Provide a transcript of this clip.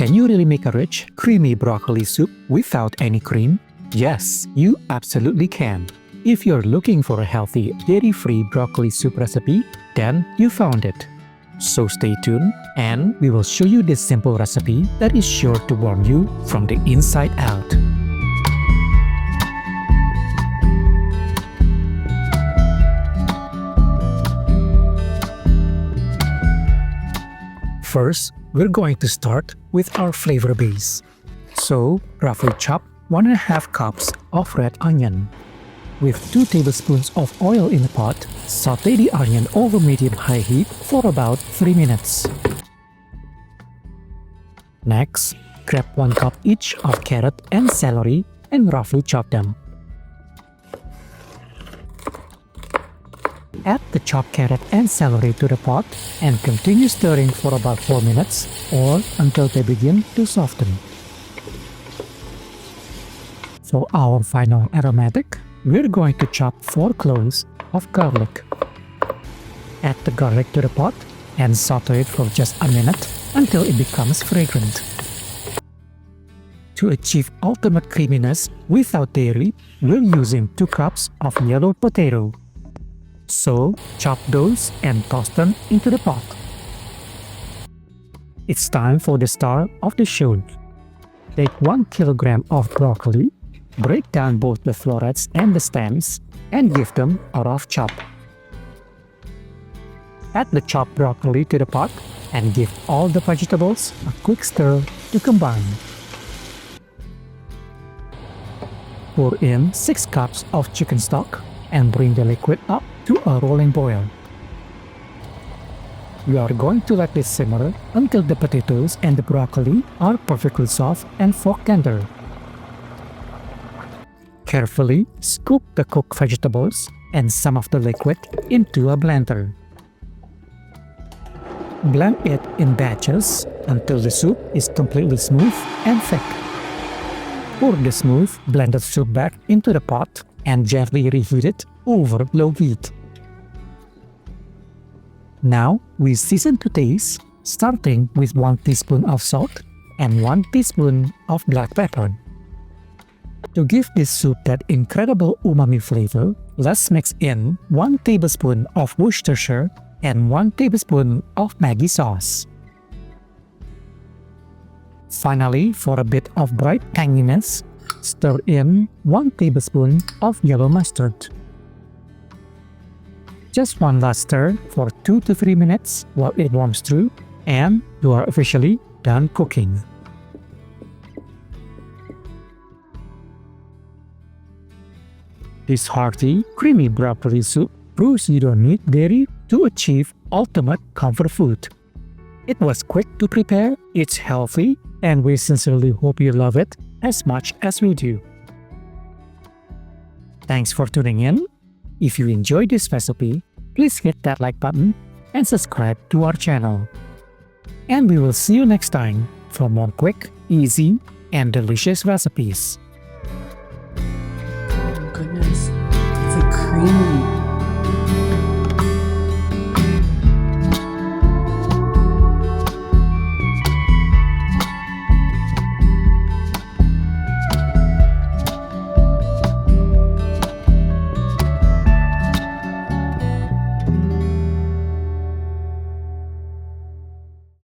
Can you really make a rich, creamy broccoli soup without any cream? Yes, you absolutely can. If you're looking for a healthy, dairy-free broccoli soup recipe, then you found it. So stay tuned and we will show you this simple recipe that is sure to warm you from the inside out. First, we're going to start with our flavor base. So, roughly chop 1.5 cups of red onion. With 2 tablespoons of oil in the pot, sauté the onion over medium-high heat for about 3 minutes. Next, grab 1 cup each of carrot and celery and roughly chop them. Add the chopped carrot and celery to the pot and continue stirring for about 4 minutes or until they begin to soften. For our final aromatic, we're going to chop 4 cloves of garlic. Add the garlic to the pot and saute it for just a minute until it becomes fragrant. To achieve ultimate creaminess without dairy, we're using 2 cups of yellow potato. So, chop those and toss them into the pot. It's time for the star of the show. Take 1 kilogram of broccoli, break down both the florets and the stems, and give them a rough chop. Add the chopped broccoli to the pot and give all the vegetables a quick stir to combine. Pour in 6 cups of chicken stock and bring the liquid up to a rolling boil. We are going to let this simmer until the potatoes and the broccoli are perfectly soft and fork tender. Carefully scoop the cooked vegetables and some of the liquid into a blender. Blend it in batches until the soup is completely smooth and thick. Pour the smooth, blended soup back into the pot and gently reheat it over low heat. Now we season to taste, starting with 1 teaspoon of salt and 1 teaspoon of black pepper. To give this soup that incredible umami flavor, let's mix in 1 tablespoon of Worcestershire and 1 tablespoon of Maggi Sauce. Finally, for a bit of bright tanginess, stir in 1 tablespoon of yellow mustard. Just one last stir for 2 to 3 minutes while it warms through, and you are officially done cooking. This hearty, creamy broccoli soup proves you don't need dairy to achieve ultimate comfort food. It was quick to prepare, it's healthy, and we sincerely hope you love it as much as we do. Thanks for tuning in. If you enjoyed this recipe, please hit that like button and subscribe to our channel. And we will see you next time for more quick, easy, and delicious recipes. Oh goodness, it's a creamy